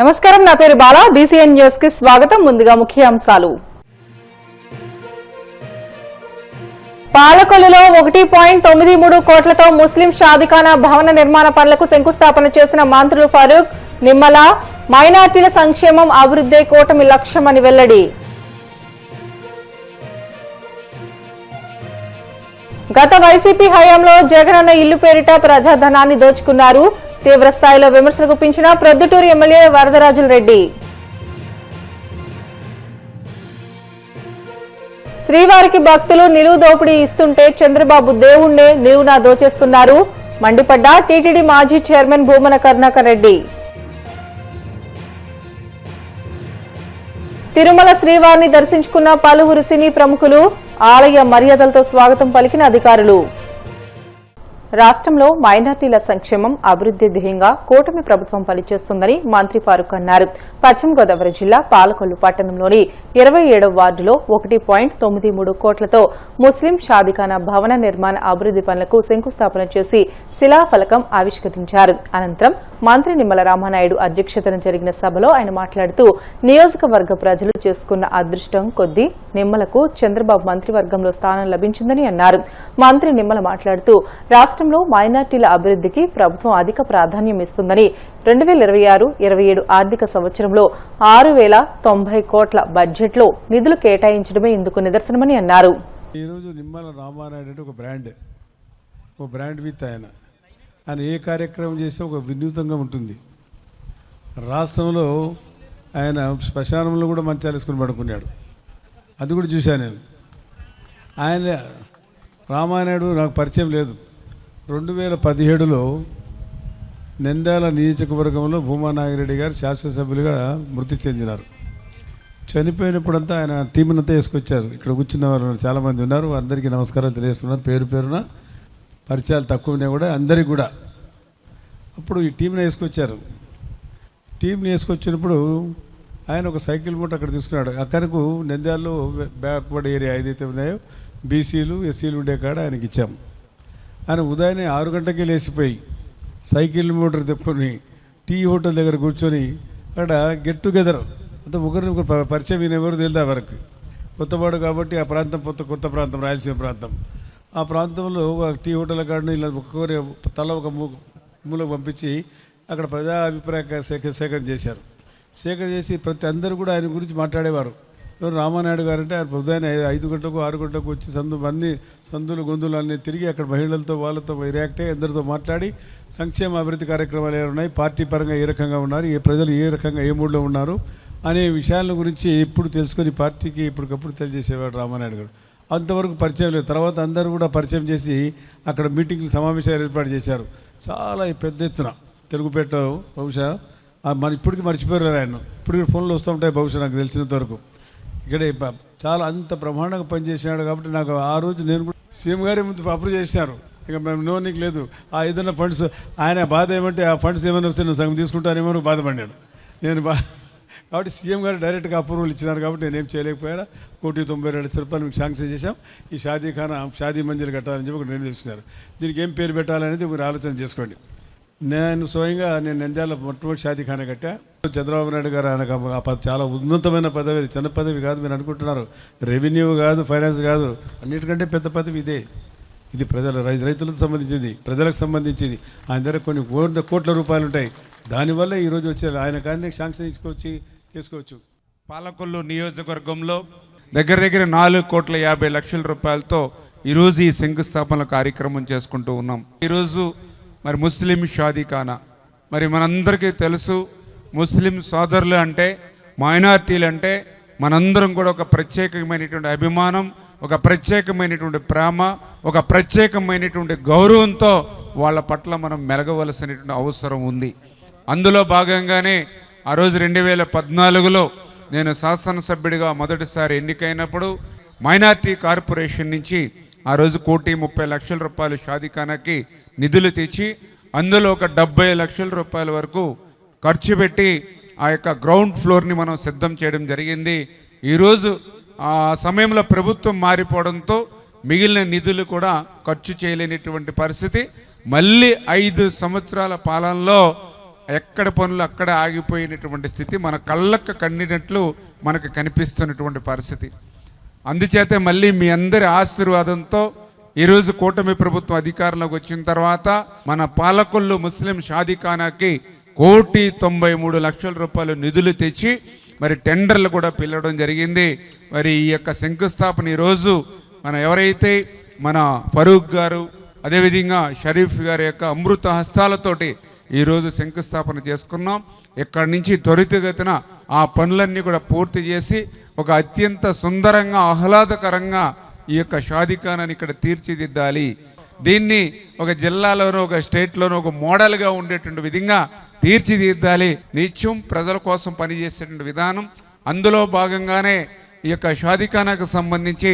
నమస్కారం, నా పేరు బాలా. బీసీఎన్ న్యూస్ కి స్వాగతం. ముందుగా ముఖ్యాంశాలు. పాలకొల్లులో 1.93 కోట్లతో ముస్లిం షాదిఖానా భవన నిర్మాణ పనులకు శంకుస్థాపన చేసిన మంత్రులు ఫరూక్, నిమ్మల. మైనార్టీల సంక్షేమం అభివృద్ధి కూటమి లక్ష్యమని వెల్లడి. గత వైసీపీ హయాంలో జగనన్న ఇల్లు పేరిట ప్రజాధనాన్ని దోచుకున్నారు. తీవ్ర స్థాయిలో విమర్శలు గుప్పించిన ప్రొద్దుటూరు ఎమ్మెల్యే వరదరాజుల రెడ్డి. శ్రీవారికి భక్తులు నిలువు దోపిడీ ఇస్తుంటే చంద్రబాబు దేవుణ్ణే నిలువునా దోచేస్తున్నారు. మండిపడ్డ టీటీడీ మాజీ చైర్మన్ భూమన కరుణాకర్ రెడ్డి. తిరుమల శ్రీవారిని దర్శించుకున్న పలువురు సినీ ప్రముఖులు. ఆలయ మర్యాదలతో స్వాగతం పలికిన అధికారులు. రాష్ట్రంలో మైనార్టీల సంక్షేమం అభివృద్ధి ధ్యేయంగా కూటమి ప్రభుత్వం పనిచేస్తుందని మంత్రి ఫారూక్ అన్నారు. పశ్చిమ గోదావరి జిల్లా పాలకొల్లు పట్టణంలోని 27వ వార్డులో 1.93 కోట్లతో ముస్లిం షాదిఖానా భవన నిర్మాణ అభివృద్ధి పనులకు శంకుస్థాపన చేసి శిలాఫలకం ఆవిష్కరించారు. అనంతరం మంత్రి నిమ్మల రామానాయుడు అధ్యక్షతన జరిగిన సభలో ఆయన మాట్లాడుతూ నియోజకవర్గ ప్రజలు చేసుకున్న అదృష్టం కొద్దీ నిమ్మలకు చంద్రబాబు మంత్రివర్గంలో స్థానం లభించిందని అన్నారు. మంత్రి నిమ్మల మాట్లాడుతూ రాష్ట్రంలో మైనార్టీల అభివృద్ధికి ప్రభుత్వం అధిక ప్రాధాన్యం ఇస్తుందని 2026-27 ఆర్థిక సంవత్సరంలో 6,090 కోట్ల బడ్జెట్లో నిధులు కేటాయించడమే ఇందుకు నిదర్శనమని అన్నారు. ఈరోజు నిమ్మల రామానాయుడు అంటే ఒక బ్రాండ్ విత్ ఆయన ఏ కార్యక్రమం చేస్తే ఒక వినూతంగా ఉంటుంది. రాష్ట్రంలో ఆయన శ్మశానంలో కూడా మంచాలు వేసుకుని పడుకున్నాడు. అది కూడా చూశాను నేను. ఆయన రామానాయుడు నాకు పరిచయం లేదు. 2017లో నంద్యాల నియోజకవర్గంలో భూమా నాగిరెడ్డి గారు శాసనసభ్యులుగా మృతి చెందినారు. చనిపోయినప్పుడంతా ఆయన టీంనంతా వేసుకొచ్చారు. ఇక్కడ కూర్చున్న వారు చాలామంది ఉన్నారు. అందరికీ నమస్కారాలు తెలియజేస్తున్నారు. పేరున పరిచయాలు తక్కువనే కూడా అందరికీ కూడా. అప్పుడు ఈ టీంని వేసుకొచ్చారు. టీంని వేసుకొచ్చినప్పుడు ఆయన ఒక సైకిల్ మూట అక్కడ తీసుకున్నాడు. అక్కడకు నంద్యాలలో బ్యాక్వర్డ్ ఏరియా ఏదైతే ఉన్నాయో బీసీలు ఎస్సీలు ఉండే కాడ ఆయనకి ఇచ్చాం. ఆయన ఉదయాన్నే 6 గంటలకే లేచిపోయి సైకిల్ మోటార్ తెప్పుకొని టీ హోటల్ దగ్గర కూర్చొని అక్కడ గెట్ టుగెదర్ అంటే ఒకరిని పరిచయం ఎవరు తెలియదు. వరకు కొత్తవాడు కాబట్టి ఆ ప్రాంతం కొత్త ప్రాంతం, రాయలసీమ ప్రాంతం. ఆ ప్రాంతంలో ఒక టీ హోటల్ కాడని ఇలా ఒక్కొక్కరి తల ఒక మూలకు పంపించి అక్కడ ప్రజా అభిప్రాయ సేకరణ చేశారు. సేకరణ చేసి ప్రతి అందరూ కూడా ఆయన గురించి మాట్లాడేవారు. ఎవరు రామానాయుడు గారు అంటే ఆయన ఉదయాన్నే 5 గంటలకు 6 గంటలకు వచ్చి అన్ని సందులు గొంతులు అన్నీ తిరిగి అక్కడ మహిళలతో వాళ్ళతో రియాక్ట్ అయ్యి అందరితో మాట్లాడి సంక్షేమ అభివృద్ధి కార్యక్రమాలు ఏమైనా ఉన్నాయి, పార్టీ పరంగా ఏ రకంగా ఉన్నారు, ఏ ప్రజలు ఏ రకంగా ఏ మూడ్లో ఉన్నారు అనే విషయాల గురించి ఎప్పుడు తెలుసుకొని పార్టీకి ఇప్పటికప్పుడు తెలియజేసేవాడు రామానాయుడు గారు. అంతవరకు పరిచయం లేదు. తర్వాత అందరూ కూడా పరిచయం చేసి అక్కడ మీటింగ్లు సమావేశాలు ఏర్పాటు చేశారు. చాలా పెద్ద ఎత్తున తెలుగుపేట బహుశా మన ఇప్పటికీ మర్చిపోయారు ఆయన. ఇప్పటికీ ఫోన్లు వస్తూ ఉంటాయి బహుశా నాకు తెలిసినంత వరకు. ఇక్కడ చాలా అంత బ్రహ్మాండంగా పనిచేసినాడు కాబట్టి నాకు ఆ రోజు నేను కూడా సీఎం గారి ముందు అప్రూవ్ చేసినారు. ఇక మేము నోనికి లేదు. ఆ ఏదైనా ఫండ్స్ ఆయన బాధ ఏమంటే ఆ ఫండ్స్ ఏమైనా వస్తే నేను సగం తీసుకుంటానేమో బాధపడ్డాడు. నేను కాబట్టి సీఎం గారు డైరెక్ట్గా అప్రూవల్ ఇచ్చినారు కాబట్టి నేనేం చేయలేకపోయారా. 1,92,00,000 మీకు శాంక్షన్ చేశాం. ఈ షాదీ మంజిల్ కట్టాలని చెప్పి ఒక నిర్ణయం తీసుకున్నారు. దీనికి ఏం పేరు పెట్టాలనేది మీరు ఆలోచన చేసుకోండి. నేను స్వయంగా నంద్యాల మొట్టమొదటి షాదీఖానా కట్టా. చంద్రబాబు నాయుడు గారు ఆయన చాలా ఉన్నతమైన పదవి. అది చిన్న పదవి కాదు. మీరు అనుకుంటున్నారు రెవెన్యూ కాదు, ఫైనాన్స్ కాదు, అన్నిటికంటే పెద్ద పదవి ఇదే. ఇది రైతులకు సంబంధించింది, ప్రజలకు సంబంధించింది. ఆయన దగ్గర కొన్ని కోట్ల రూపాయలు ఉంటాయి. దానివల్ల ఈరోజు వచ్చారు ఆయన. కానీ శాంక్షన్ చేసుకోవచ్చు. పాలకొల్లు నియోజకవర్గంలో దగ్గర 4,50,00,000 రూపాయలతో ఈరోజు ఈ శంకుస్థాపన కార్యక్రమం చేసుకుంటూ ఉన్నాం. ఈరోజు మరి ముస్లిం షాదీఖానా, మరి మనందరికీ తెలుసు ముస్లిం సోదరులు అంటే, మైనార్టీలు అంటే మనందరం కూడా ఒక ప్రత్యేకమైనటువంటి అభిమానం, ఒక ప్రత్యేకమైనటువంటి ప్రేమ, ఒక ప్రత్యేకమైనటువంటి గౌరవంతో వాళ్ళ పట్ల మనం మెలగవలసినటువంటి అవసరం ఉంది. అందులో భాగంగానే ఆ రోజు 2014లో నేను శాసనసభ్యుడిగా మొదటిసారి ఎన్నికైనప్పుడు మైనార్టీ కార్పొరేషన్ నుంచి ఆ రోజు 1,30,00,000 రూపాయలు షాదీఖానాకి నిధులు తెచ్చి అందులో ఒక 70 లక్షల రూపాయల వరకు ఖర్చు పెట్టి ఆ యొక్క గ్రౌండ్ ఫ్లోర్ని మనం సిద్ధం చేయడం జరిగింది. ఈరోజు ఆ సమయంలో ప్రభుత్వం మారిపోవడంతో మిగిలిన నిధులు కూడా ఖర్చు చేయలేనటువంటి పరిస్థితి. మళ్ళీ 5 సంవత్సరాల పాలనలో ఎక్కడ పనులు అక్కడ ఆగిపోయినటువంటి స్థితి మన కళ్ళకు కండినట్లు మనకు కనిపిస్తున్నటువంటి పరిస్థితి. అందుచేతే మళ్ళీ మీ అందరి ఆశీర్వాదంతో ఈరోజు కూటమి ప్రభుత్వం అధికారంలోకి వచ్చిన తర్వాత మన పాలకొల్లు ముస్లిం షాదీఖానాకి 1,93,00,000 రూపాయలు నిధులు తెచ్చి మరి టెండర్లు కూడా పిలవడం జరిగింది. మరి ఈ యొక్క శంకుస్థాపన ఈరోజు ఎవరైతే మన ఫరూక్ గారు అదేవిధంగా షరీఫ్ గారి యొక్క అమృత హస్తాలతోటి ఈరోజు శంకుస్థాపన చేసుకున్నాం. ఇక్కడి నుంచి త్వరితగతిన ఆ పనులన్నీ కూడా పూర్తి చేసి ఒక అత్యంత సుందరంగా ఆహ్లాదకరంగా ఈ యొక్క షాదీఖానాన్ని ఇక్కడ తీర్చిదిద్దాలి. దీన్ని ఒక జిల్లాలోనూ ఒక స్టేట్లోనూ ఒక మోడల్గా ఉండేటువంటి విధంగా తీర్చిదిద్దాలి. నిత్యం ప్రజల కోసం పనిచేసేటువంటి విధానం. అందులో భాగంగానే ఈ యొక్క షాదీఖానాకు సంబంధించి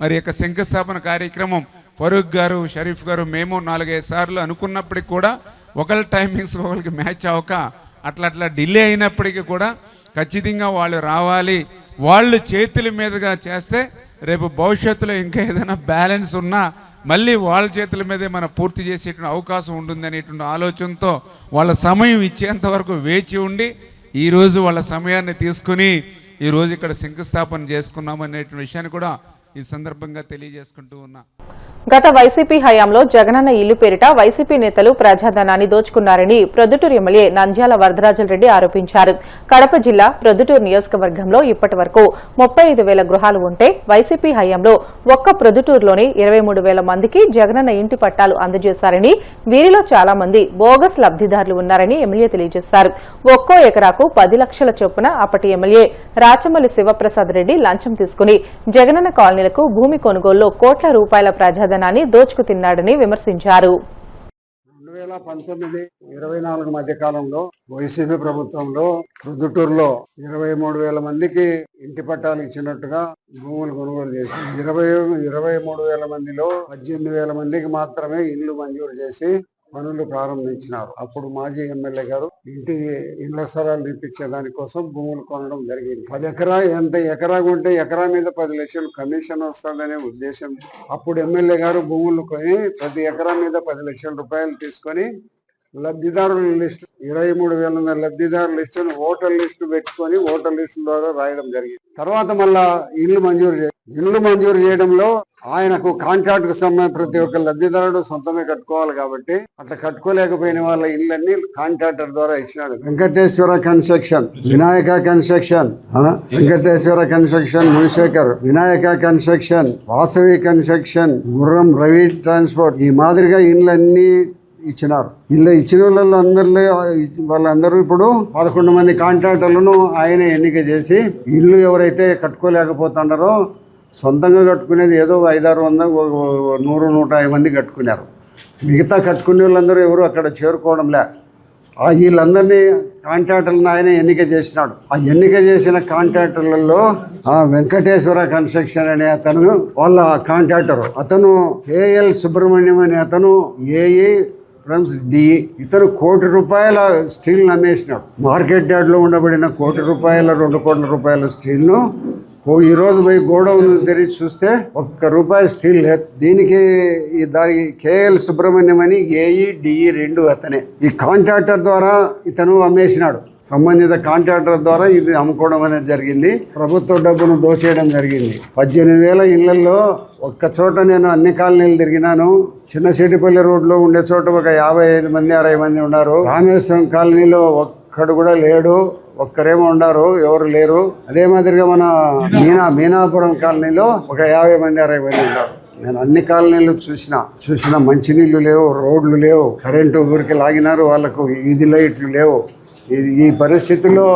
మరి యొక్క శంకుస్థాపన కార్యక్రమం ఫరూక్ గారు షరీఫ్ గారు మేము 4-5 సార్లు అనుకున్నప్పటికి కూడా ఒకరి టైమింగ్స్ ఒకరికి మ్యాచ్ అవ్వక అట్లా డిలే అయినప్పటికీ కూడా ఖచ్చితంగా వాళ్ళు రావాలి. వాళ్ళు చేతుల మీదుగా చేస్తే రేపు భవిష్యత్తులో ఇంకా ఏదైనా బ్యాలెన్స్ ఉన్నా మళ్ళీ వాళ్ళ చేతుల మీదే మనం పూర్తి చేసేటువంటి అవకాశం ఉంటుంది అనేటువంటి ఆలోచనతో వాళ్ళ సమయం ఇచ్చేంత వరకు వేచి ఉండి ఈరోజు వాళ్ళ సమయాన్ని తీసుకుని ఈరోజు ఇక్కడ శంకుస్థాపన చేసుకున్నాం అనేటువంటి విషయాన్ని కూడా ఈ సందర్భంగా తెలియజేసుకుంటూ ఉన్నా. గత వైసీపీ హయాంలో జగనన్న ఇల్లు పేరిట వైసీపీ నేతలు ప్రజాధనాన్ని దోచుకున్నారని ప్రొద్దుటూరు ఎమ్మెల్యే నంద్యాల వరదరాజులరెడ్డి ఆరోపించారు. కడప జిల్లా ప్రొద్దుటూరు నియోజకవర్గంలో ఇప్పటి వరకు 35,000 గృహాలు ఉంటే వైసీపీ హయాంలో ఒక్క ప్రొద్దుటూరులోనే 23,000 మందికి జగనన్న ఇంటి పట్టాలు అందజేశారని, వీరిలో చాలా మంది బోగస్ లబ్దిదారులు ఉన్నారని ఎమ్మెల్యే తెలియజేశారు. ఒక్కో ఎకరాకు 10 లక్షల చొప్పున అప్పటి ఎమ్మెల్యే రాచమల్లి శివప్రసాద్ రెడ్డి లంచం తీసుకుని జగనన్న కాలనీలకు భూమి కొనుగోలులో కోట్ల రూపాయల ప్రజాధనాన్ని దోచుకు తిన్నాడని విమర్శించారు. 2019-24 మధ్య కాలంలో వైసీపీ ప్రభుత్వంలో ప్రొద్దుటూరులో 23,000 మందికి ఇంటి పట్టాలు ఇచ్చినట్టుగా భూములు కొనుగోలు చేసి 23,000 మందిలో 18,000 మందికి మాత్రమే ఇళ్లు మంజూరు చేసి పనులు ప్రారంభించినారు. అప్పుడు మాజీ ఎమ్మెల్యే గారు ఇళ్ల స్థలాలు తెప్పించే దానికోసం భూములు కొనడం జరిగింది. 10 ఎకరా ఎంత ఎకరా కొంటే ఎకరా మీద 10 లక్షలు కమిషన్ వస్తుందనే ఉద్దేశం. అప్పుడు ఎమ్మెల్యే గారు భూములు కొని ప్రతి ఎకరా మీద 10 లక్షల రూపాయలు తీసుకొని లబ్ధిదారుల లిస్టు 23,000 లబ్ధిదారుల లిస్టును ఓటర్ లిస్టు పెట్టుకొని ఓటర్ లిస్టు ద్వారా రాయడం జరిగింది. తర్వాత మళ్ళా ఇల్లు మంజూరు చేయడంలో ఆయనకు కాంట్రాక్ట్ కు సంబంధించి ప్రతి ఒక్క లబ్ధిదారుడు సొంతమే కట్టుకోవాలి కాబట్టి అట్లా కట్టుకోలేకపోయిన వాళ్ళ ఇళ్ళన్ని కాంట్రాక్టర్ ద్వారా ఇచ్చినాడు. Venkateswara construction, Vinayaka construction, Venkateswara construction, Munishekar, Vinayaka construction, Vasavi construction, Gurram Ravi transport, ఈ మాదిరిగా ఇళ్ళన్నీ ఇచ్చినారు. ఇలా ఇచ్చిన వాళ్ళందరూ ఇప్పుడు 11 మంది కాంట్రాక్టర్లను ఆయన ఎన్నిక చేసి ఇల్లు ఎవరైతే కట్టుకోలేకపోతున్నారో సొంతంగా కట్టుకునేది ఏదో 500-600 100-150 మంది కట్టుకున్నారు. మిగతా కట్టుకునే వాళ్ళందరూ ఎవరు అక్కడ చేరుకోవడంలే. వీళ్ళందరినీ కాంట్రాక్టర్లను ఆయన ఎన్నిక చేసినాడు. ఆ ఎన్నిక చేసిన కాంట్రాక్టర్లలో వెంకటేశ్వర కన్స్ట్రక్షన్ అనే అతను వాళ్ళ కాంట్రాక్టర్, అతను KL సుబ్రహ్మణ్యం అనే అతను ఏఈ DE. ఇతను 1 కోటి రూపాయల స్టీల్ అమ్మేసినాడు. మార్కెట్ యార్డ్లో ఉండబడిన 1 కోటి రూపాయల 2 కోట్ల రూపాయల స్టీల్ను ఈరోజు పోయి గోడౌన్ తెరిచి చూస్తే ₹1 స్టీల్ లేదు. దానికి KL సుబ్రహ్మణ్యం అని ఏఈ DE 2 అతనే. ఈ కాంట్రాక్టర్ ద్వారా ఇతను అమ్మేసినాడు. సంబంధిత కాంట్రాక్టర్ ద్వారా ఇది అమ్ముకోవడం అనేది జరిగింది. ప్రభుత్వ డబ్బును దోచేయడం జరిగింది. 18,000 ఇళ్లలో ఒక్క చోట నేను అన్ని కాలనీలు తిరిగినాను. చిన్న శెట్టిపల్లి రోడ్లో ఉండే చోట ఒక 55 మంది 60 మంది ఉన్నారు. రామేశ్వరం కాలనీలో ఒక్కడు కూడా లేడు, ఒక్కరేమో ఉన్నారు, ఎవరు లేరు. అదే మాదిరిగా మన మీనాపురం కాలనీలో ఒక 50 మంది 60 మంది ఉన్నారు. నేను అన్ని కాలనీలు చూసిన మంచినీళ్ళు లేవు, రోడ్లు లేవు, కరెంటు ఊరికి లాగినారు, వాళ్ళకు వీధి లైట్లు లేవు. ఈ పరిస్థితుల్లో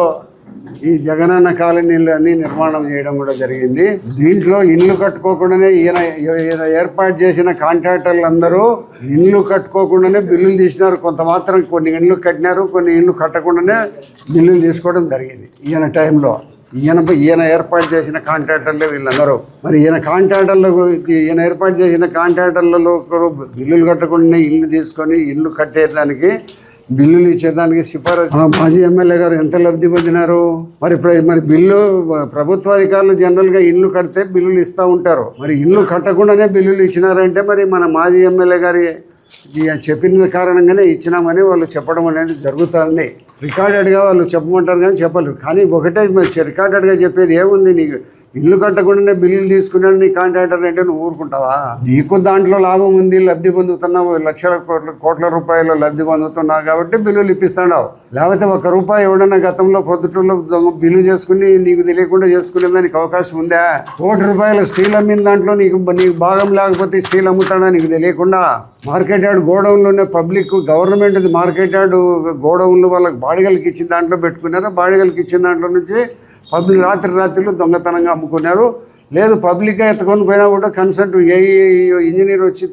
ఈ జగనన్న కాలనీలు అన్ని నిర్మాణం చేయడం కూడా జరిగింది. దీంట్లో ఇల్లు కట్టుకోకుండానే ఈయన ఏర్పాటు చేసిన కాంట్రాక్టర్లు అందరూ ఇల్లు కట్టుకోకుండానే బిల్లులు తీసినారు. కొంత మాత్రం కొన్ని ఇళ్ళు కట్టినారు, కొన్ని ఇళ్ళు కట్టకుండానే బిల్లులు తీసుకోవడం జరిగింది. ఈయన టైంలో ఈయన ఏర్పాటు చేసిన కాంట్రాక్టర్లే వీళ్ళందరూ. మరి ఈయన ఏర్పాటు చేసిన కాంట్రాక్టర్లలో బిల్లులు కట్టకుండా ఇల్లు తీసుకొని ఇల్లు కట్టేదానికి బిల్లులు ఇచ్చేదానికి సిఫారసు మాజీ ఎమ్మెల్యే గారు ఎంత లబ్ధి పొందినారు. మరి బిల్లు ప్రభుత్వ అధికారులు జనరల్గా ఇల్లు కడితే బిల్లులు ఇస్తూ ఉంటారు. మరి ఇల్లు కట్టకుండానే బిల్లులు ఇచ్చినారంటే మరి మన మాజీ ఎమ్మెల్యే గారి చెప్పిన కారణంగానే ఇచ్చినామని వాళ్ళు చెప్పడం అనేది జరుగుతుంది. రికార్డెడ్గా వాళ్ళు చెప్పమంటారు కానీ చెప్పలేరు. కానీ ఒకటే రికార్డెడ్గా చెప్పేది ఏముంది, నీకు ఇల్లు కట్టకుండానే బిల్లులు తీసుకున్నాడు నీ కాంట్రాక్టర్ అంటే నువ్వు ఊరుకుంటావా? నీకు దాంట్లో లాభం ఉంది, లబ్ధి పొందుతున్నావు, లక్షల కోట్ల రూపాయలు లబ్ధి పొందుతున్నావు కాబట్టి బిల్లులు ఇప్పిస్తున్నావు. లేకపోతే ₹1 ఎవడన్నా గతంలో పొద్దుటూరులో బిల్లు చేసుకుని నీకు తెలియకుండా చేసుకునేదానికి అవకాశం ఉందా? ₹1 స్టీల్ అమ్మిన దాంట్లో నీకు భాగం లేకపోతే స్టీల్ అమ్ముతాడా నీకు తెలియకుండా? మార్కెట్ యార్డ్ గోడౌన్లోనే పబ్లిక్ గవర్నమెంట్ మార్కెట్ యార్డ్ గోడౌన్లు వాళ్ళకి బాడిగలకి ఇచ్చిన దాంట్లో పెట్టుకున్నారు. బాడిగలకి ఇచ్చిన దాంట్లో నుంచి పబ్లిక్ రాత్రులు దొంగతనంగా అమ్ముకున్నారు. లేదు పబ్లిక్గా ఎత్తుకొని పోయినా కూడా కన్సల్ట్ ఇంజనీర్ వచ్చి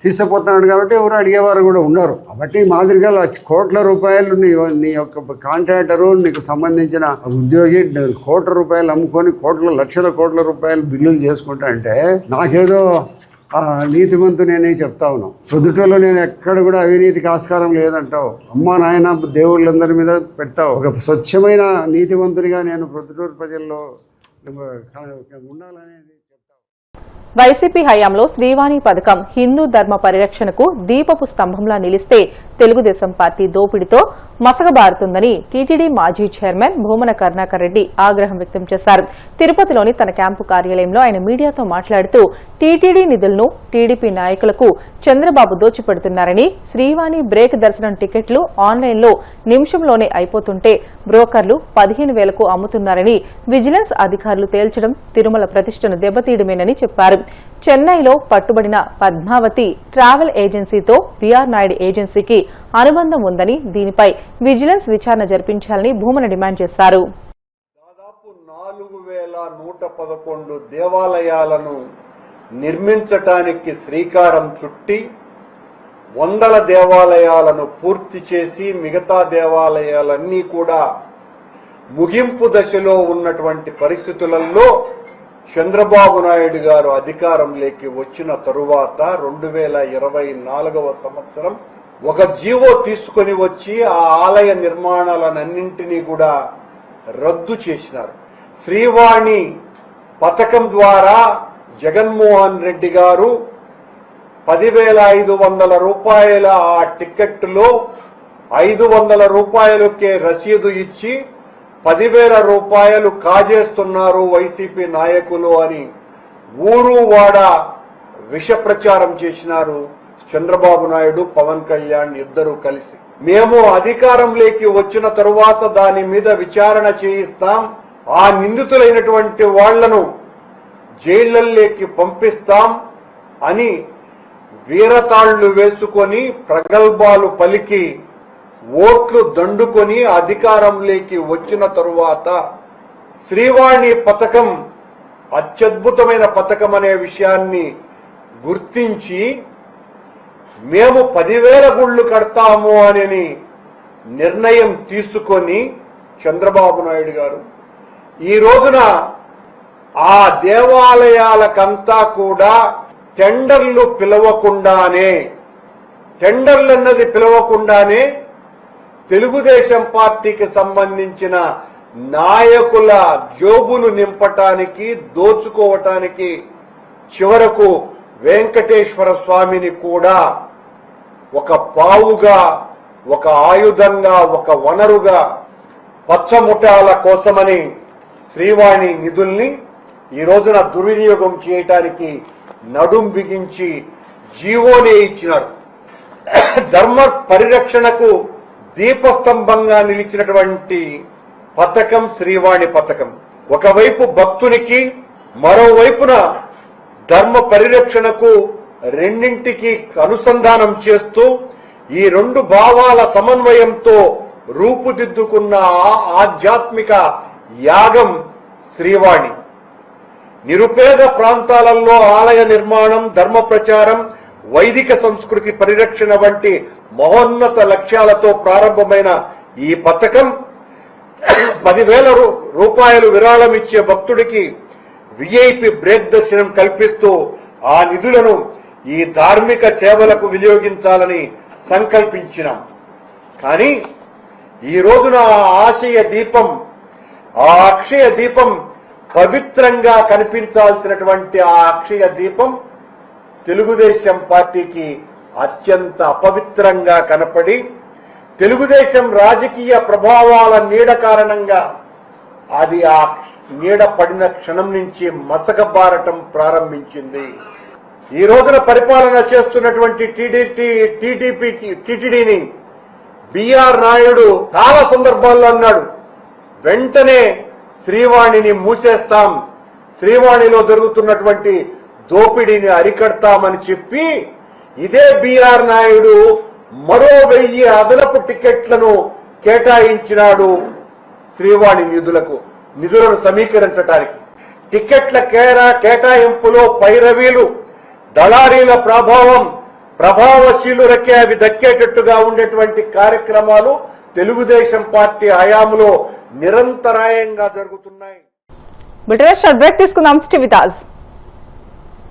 తీసుకుపోతున్నాడు కాబట్టి ఎవరు అడిగేవారు కూడా ఉన్నారు. కాబట్టి మాదిరిగా కోట్ల రూపాయలు నీ యొక్క కాంట్రాక్టరు నీకు సంబంధించిన ఉద్యోగి ₹1,00,00,000 అమ్ముకొని లక్షల కోట్ల రూపాయలు బిల్లులు చేసుకుంటా అంటే నాకేదో నీతిమంతు నేనే చెప్తా ఉన్నాను. ప్రొద్దుటూరులో నేను ఎక్కడ కూడా అవినీతికి ఆస్కారం లేదంటావు. అమ్మా నాయన దేవుళ్ళందరి మీద పెడతావు. ఒక స్వచ్ఛమైన నీతివంతునిగా నేను ప్రొద్దుటూరు ప్రజల్లో ఉండాలనేది చెప్తావు. వైసీపీ హయాంలో శ్రీవాణి పథకం హిందూ ధర్మ పరిరక్షణకు దీపపు స్తంభంలా నిలిస్తే తెలుగుదేశం పార్టీ దోపిడీతో మసకబారుతుందని టీటీడీ మాజీ చైర్మన్ భూమన కరుణాకర్ రెడ్డి ఆగ్రహం వ్యక్తం చేశారు. తిరుపతిలోని తన క్యాంపు కార్యాలయంలో ఆయన మీడియాతో మాట్లాడుతూ టీటీడీ నిధులను టీడీపీ నాయకులకు చంద్రబాబు దోచిపెడుతున్నారని, శ్రీవాణి బ్రేక్ దర్శనం టికెట్లు ఆన్లైన్లో నిమిషంలోనే అయిపోతుంటే బ్రోకర్లు 15,000కు అమ్ముతున్నారని విజిలెన్స్ అధికారులు తేల్చడం తిరుమల ప్రతిష్టను దెబ్బతీయడమేనని చెప్పారు. చెన్నైలో పట్టుబడిన పద్మావతి ట్రావెల్ ఏజెన్సీతో బీఆర్ నాయుడు ఏజెన్సీకి అనుబంధం ఉందని, దీనిపై విజిలెన్స్ విచారణ జరిపించాలని భూమన డిమాండ్ చేశారు. దాదాపు 4,111 దేవాలయాలను నిర్మించటానికి శ్రీకారం చుట్టి వందల దేవాలయాలను పూర్తి చేసి మిగతా దేవాలయాలన్నీ కూడా ముగింపు దశలో ఉన్నటువంటి పరిస్థితులలో చంద్రబాబు నాయుడు గారు అధికారంలోకి వచ్చిన తరువాత 2024వ సంవత్సరం ఒక జీవో తీసుకొని వచ్చి ఆ ఆలయ నిర్మాణాలన్నింటినీ కూడా రద్దు చేసినారు. శ్రీవాణి పథకం ద్వారా జగన్మోహన్ రెడ్డి గారు 10,500 రూపాయల ఆ టికెట్లో ₹500కే రసీదు ఇచ్చి 10,000 రూపాయలు కాజేస్తున్నారు వైసీపీ నాయకులు అని ఊరు వాడ విష ప్రచారం చేసినారు చంద్రబాబు నాయుడు, పవన్ కళ్యాణ్ ఇద్దరు కలిసి. మేము అధికారంలోకి వచ్చిన తరువాత దాని మీద విచారణ చేయిస్తాం, ఆ నిందితులైనటువంటి వాళ్లను జైళ్లలోకి పంపిస్తాం అని వీరతాళ్లు వేసుకొని ప్రగల్భాలు పలికి ఓట్లు దండుకొని అధికారంలోకి వచ్చిన తరువాత శ్రీవాణి పథకం అత్యద్భుతమైన పథకం అనే విషయాన్ని గుర్తించి మేము 10,000 గుళ్ళు కడతాము అని నిర్ణయం తీసుకొని చంద్రబాబు నాయుడు గారు ఈ రోజున ఆ దేవాలయాలకంతా కూడా టెండర్లు పిలవకుండానే తెలుగుదేశం పార్టీకి సంబంధించిన నాయకుల జోబులు నింపటానికి, దోచుకోవటానికి, చివరకు వెంకటేశ్వర స్వామిని కూడా ఒక పావుగా, ఒక ఆయుధంగా, ఒక వనరుగా పచ్చముఠాల కోసమని శ్రీవాణి నిధుల్ని ఈ రోజున దుర్వినియోగం చేయటానికి నడుం బిగించి జీవోనే ఇచ్చినారు. ధర్మ పరిరక్షణకు దీపస్తంభంగా నిలిచినటువంటి పథకం శ్రీవాణి పథకం. ఒకవైపు భక్తునికి, మరోవైపున ధర్మ పరిరక్షణకు రెండింటికి అనుసంధానం చేస్తూ ఈ రెండు భావాల సమన్వయంతో రూపుదిద్దుకున్న ఆధ్యాత్మిక యాగం శ్రీవాణి. నిరుపేద ప్రాంతాలలో ఆలయ నిర్మాణం, ధర్మ ప్రచారం, వైదిక సంస్కృతి పరిరక్షణ వంటి మహోన్నత లక్ష్యాలతో ప్రారంభమైన ఈ పథకం 10,000 రూపాయలు విరాళం ఇచ్చే భక్తుడికి విఐపి బ్రేక్ దర్శనం కల్పిస్తూ ఆ నిధులను ఈ ధార్మిక సేవలకు వినియోగించాలని సంకల్పించినాం. కానీ ఈ రోజున ఆ ఆశయ దీపం, ఆ అక్షయ దీపం, పవిత్రంగా కనిపించాల్సినటువంటి ఆ అక్షయ దీపం తెలుగుదేశం పార్టీకి అత్యంత అపవిత్రంగా కనపడి తెలుగుదేశం రాజకీయ ప్రభావాల నీడ కారణంగా అది ఆ నీడ పడిన క్షణం నుంచి మసకబారటం ప్రారంభించింది. ఈ రోజున పరిపాలన చేస్తున్నటువంటి టీటీడీని బిఆర్ నాయుడు చాలా సందర్భాల్లో అన్నాడు, వెంటనే శ్రీవాణిని మూసేస్తాం, శ్రీవాణిలో జరుగుతున్నటువంటి దోపిడీని అరికడతామని చెప్పి ఇదే బిఆర్ నాయుడు మరో 1000 అదనపు టికెట్లను కేటాయించినాడు శ్రీవాణి నిధులను సమీకరించడానికి. టికెట్ల కేటాయింపులో పైరవీలు, దళారీల ప్రభావశీలురకే అవి దక్కేటట్టుగా ఉండేటువంటి కార్యక్రమాలు తెలుగుదేశం పార్టీ హయాంలో నిరంతరాయంగా జరుగుతున్నాయి. బ్రేక్ తీసుకుందాం. Stay with us.